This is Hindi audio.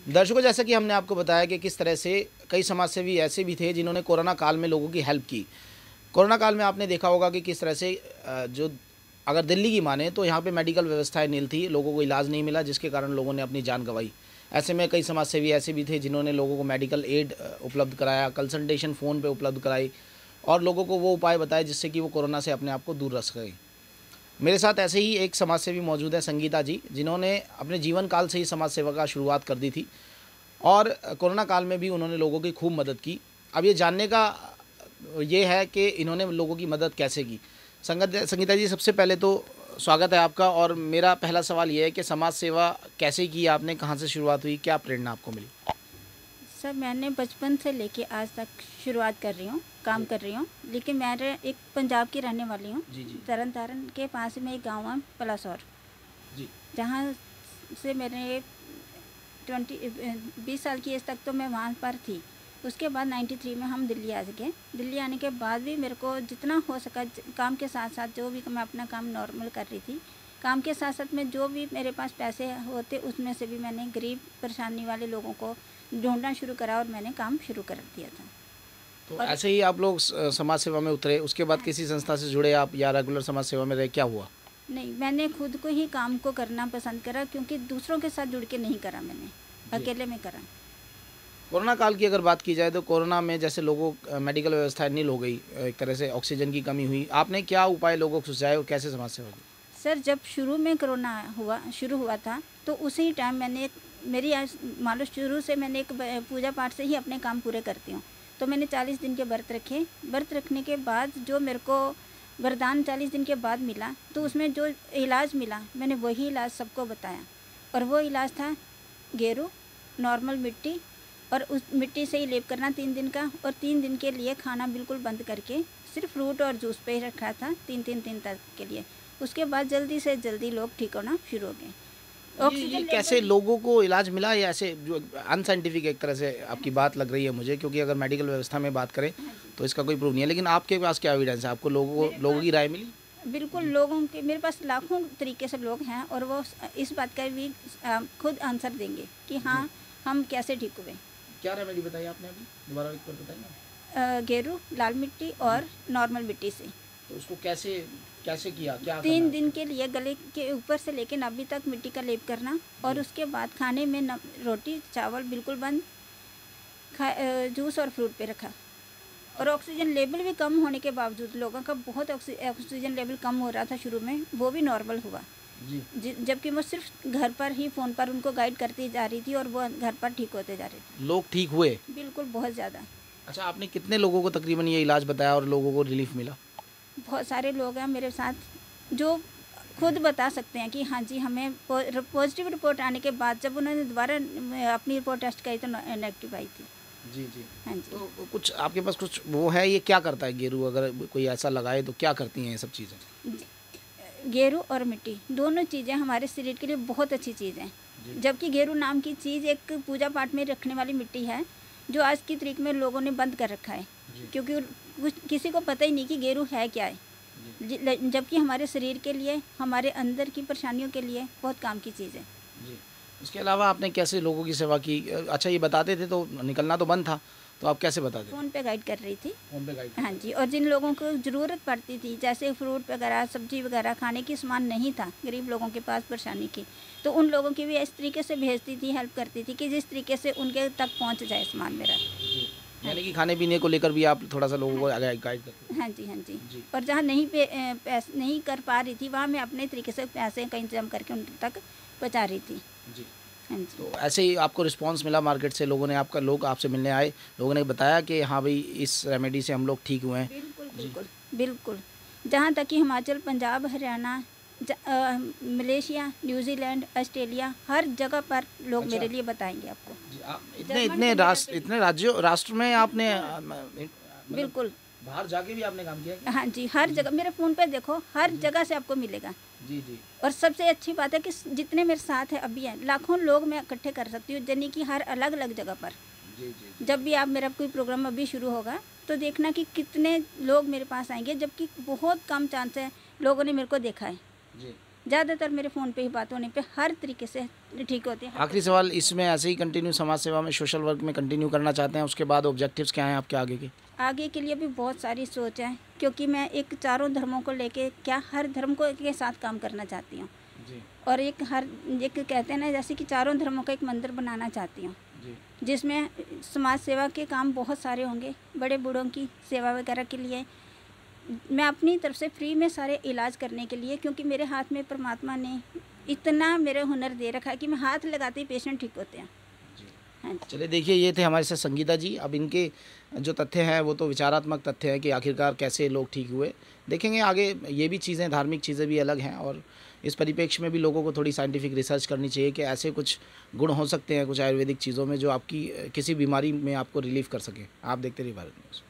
दर्शकों, जैसा कि हमने आपको बताया कि किस तरह से कई समाजसेवी ऐसे भी थे जिन्होंने कोरोना काल में लोगों की हेल्प की। कोरोना काल में आपने देखा होगा कि किस तरह से जो अगर दिल्ली की माने तो यहाँ पे मेडिकल व्यवस्थाएं नील थी, लोगों को इलाज नहीं मिला, जिसके कारण लोगों ने अपनी जान गंवाई। ऐसे में कई समाजसेवी ऐसे भी थे जिन्होंने लोगों को मेडिकल एड उपलब्ध कराया, कंसल्टेशन फ़ोन पे उपलब्ध कराई और लोगों को वो उपाय बताए जिससे कि वो कोरोना से अपने आप को दूर रख सकें। मेरे साथ ऐसे ही एक समाज सेवी मौजूद है, संगीता जी, जिन्होंने अपने जीवन काल से ही समाज सेवा का शुरुआत कर दी थी और कोरोना काल में भी उन्होंने लोगों की खूब मदद की। अब ये जानने का ये है कि इन्होंने लोगों की मदद कैसे की। संगीता जी, सबसे पहले तो स्वागत है आपका और मेरा पहला सवाल ये है कि समाज सेवा कैसे की आपने, कहाँ से शुरुआत हुई, क्या प्रेरणा आपको मिली? सर, मैंने बचपन से लेके आज तक शुरुआत कर रही हूँ, काम कर रही हूँ, लेकिन मैं एक पंजाब की रहने वाली हूँ। तरन तारण के पास में एक गांव है पलासौर, जहाँ से मैंने 20 साल की एज तक तो मैं वहाँ पर थी। उसके बाद 93 में हम दिल्ली आ गए। दिल्ली आने के बाद भी मेरे को जितना हो सका काम के साथ साथ जो भी मैं अपना काम नॉर्मल कर रही थी, काम के साथ साथ में जो भी मेरे पास पैसे होते उसमें से भी मैंने गरीब परेशानी वाले लोगों को ढूंढना शुरू करा और मैंने काम शुरू कर दिया था। तो ऐसे ही आप लोग समाज सेवा में उतरे, उसके बाद किसी संस्था से जुड़े आप या रेगुलर समाज सेवा में रहे, क्या हुआ? नहीं, मैंने खुद को ही काम को करना पसंद करा, क्योंकि दूसरों के साथ जुड़ के नहीं करा, मैंने अकेले में करा। कोरोना काल की अगर बात की जाए तो कोरोना में जैसे लोगों मेडिकल व्यवस्था नील हो गई, एक तरह से ऑक्सीजन की कमी हुई, आपने क्या उपाय लोगों को सुझाए और कैसे समाज सेवा की? सर, जब शुरू में कोरोना शुरू हुआ था तो उसी टाइम मैंने मेरी मान लो शुरू से मैंने एक पूजा पाठ से ही अपने काम पूरे करती हूँ। तो मैंने 40 दिन के व्रत रखे। व्रत रखने के बाद जो मेरे को वरदान 40 दिन के बाद मिला, तो उसमें जो इलाज मिला मैंने वही इलाज सबको बताया। और वो इलाज था गेरू, नॉर्मल मिट्टी, और उस मिट्टी से ही लेप करना 3 दिन का, और 3 दिन के लिए खाना बिल्कुल बंद करके सिर्फ फ्रूट और जूस पे ही रखा था 3 दिन तक के लिए। उसके बाद जल्दी से जल्दी लोग ठीक होना शुरू हो गए। ऑक्सीजन कैसे लोगों को इलाज मिला, या ऐसे जो अनसाइंटिफिक एक तरह से आपकी बात लग रही है मुझे, क्योंकि अगर मेडिकल व्यवस्था में बात करें तो इसका कोई प्रूफ नहीं है, लेकिन आपके पास क्या एविडेंस है? आपको लोगों की राय मिली? बिल्कुल, लोगों के मेरे पास लाखों तरीके से लोग हैं और वो इस बात का भी खुद आंसर देंगे कि हाँ हम कैसे ठीक हुए। क्या रेमेडी बताई आपने अभी, दोबारा एक बार बताइए। गेरू, लाल मिट्टी और नॉर्मल मिट्टी से। तो उसको कैसे कैसे किया, क्या 3 दिन के लिए गले के ऊपर से लेकर नाभि तक मिट्टी का लेप करना, और उसके बाद खाने में रोटी चावल बिल्कुल बंद, जूस और फ्रूट पे रखा। और ऑक्सीजन लेवल भी कम होने के बावजूद, लोगों का बहुत ऑक्सीजन लेवल कम हो रहा था शुरू में, वो भी नॉर्मल हुआ जी। जबकि मैं सिर्फ घर पर ही फ़ोन पर उनको गाइड करती जा रही थी और वो घर पर ठीक होते जा रहे थे। लोग ठीक हुए? बिल्कुल, बहुत ज़्यादा। अच्छा, आपने कितने लोगों को तकरीबन ये इलाज बताया और लोगों को रिलीफ मिला? बहुत सारे लोग हैं मेरे साथ जो खुद बता सकते हैं कि हाँ जी, हमें पॉजिटिव रिपोर्ट आने के बाद जब उन्होंने दोबारा अपनी रिपोर्ट टेस्ट कराई तो नेगेटिव आई थी। जी। हाँ जी। तो कुछ आपके पास कुछ वो है, ये क्या करता है गेरू, अगर कोई ऐसा लगाए तो क्या करती हैं ये सब चीज़ें? गेरू और मिट्टी दोनों चीज़ें हमारे शरीर के लिए बहुत अच्छी चीज़ हैं। जबकि गेरू नाम की चीज़ एक पूजा पाठ में रखने वाली मिट्टी है, जो आज की तारीख में लोगों ने बंद कर रखा है, क्योंकि किसी को पता ही नहीं कि गेरू है क्या है। जबकि हमारे शरीर के लिए, हमारे अंदर की परेशानियों के लिए बहुत काम की चीज़ है जी। उसके अलावा आपने कैसे लोगों की सेवा की? अच्छा, ये बताते थे तो निकलना तो बंद था, तो आप कैसे बताते? फ़ोन पे गाइड कर रही थी। फ़ोन पे गाइड? हाँ जी। और जिन लोगों को ज़रूरत पड़ती थी, जैसे फ्रूट वगैरह, सब्जी वगैरह, खाने की सामान नहीं था गरीब लोगों के पास परेशानी की, तो उन लोगों की भी इस तरीके से भेजती थी, हेल्प करती थी कि जिस तरीके से उनके तक पहुँच जाए सामान मेरा। यानी कि खाने पीने को लेकर भी आप थोड़ा सा लोगों को गाइड करते हैं? हाँ जी। और जहाँ नहीं कर पा रही थी, वहाँ मैं अपने तरीके से पैसे का इंतजाम करके उन तक पहुँचा रही थी जी। हाँ जी। तो ऐसे ही आपको रिस्पांस मिला मार्केट से? लोग आपसे मिलने आए, लोगों ने बताया कि हाँ भाई, इस रेमेडी से हम लोग ठीक हुए हैं? बिल्कुल। जहाँ तक कि Himachal, Punjab, Haryana, Malaysia, New Zealand, Australia, हर जगह पर लोग मेरे लिए बताएंगे आपको। इतने राष्ट्र में आपने बिल्कुल बाहर जाके भी आपने काम किया? हाँ जी, हर जगह मेरे फ़ोन पे देखो, हर जगह से आपको मिलेगा। जी। और सबसे अच्छी बात है कि जितने मेरे साथ हैं अभी हैं, लाखों लोग मैं इकट्ठे कर सकती हूँ, यानी कि हर अलग अलग जगह पर। जी। जब भी आप मेरा कोई प्रोग्राम अभी शुरू होगा तो देखना कि कितने लोग मेरे पास आएंगे, जबकि बहुत कम चांस है लोगों ने मेरे को देखा है। जी। ज़्यादातर मेरे फ़ोन पे ही बात होने पे हर तरीके से ठीक होते हैं। आखिरी सवाल, इसमें ऐसे ही कंटिन्यू समाज सेवा में, सोशल वर्क में कंटिन्यू करना चाहते हैं? उसके बाद ऑब्जेक्टिव्स क्या हैं आपके आगे के? आगे के लिए भी बहुत सारी सोच है, क्योंकि मैं एक चारों धर्मों को लेके क्या हर धर्म को के साथ काम करना चाहती हूँ। जी और एक कहते हैं ना, जैसे कि चारों धर्मों का एक मंदिर बनाना चाहती हूँ, जी जिसमें समाज सेवा के काम बहुत सारे होंगे। बड़े बूढ़ों की सेवा वगैरह के लिए मैं अपनी तरफ से फ्री में सारे इलाज करने के लिए, क्योंकि मेरे हाथ में परमात्मा ने इतना मेरे हुनर दे रखा है कि मैं हाथ लगाते ही पेशेंट ठीक होते हैं। हाँ। चलिए, देखिए ये थे हमारे साथ संगीता जी। अब इनके जो तथ्य हैं वो तो विचारात्मक तथ्य हैं कि आखिरकार कैसे लोग ठीक हुए। देखेंगे आगे, ये भी चीज़ें, धार्मिक चीज़ें भी अलग हैं, और इस परिप्रेक्ष्य में भी लोगों को थोड़ी साइंटिफिक रिसर्च करनी चाहिए कि ऐसे कुछ गुण हो सकते हैं कुछ आयुर्वेदिक चीज़ों में जो आपकी किसी बीमारी में आपको रिलीफ कर सके। आप देखते रहिए भारत न्यूज़।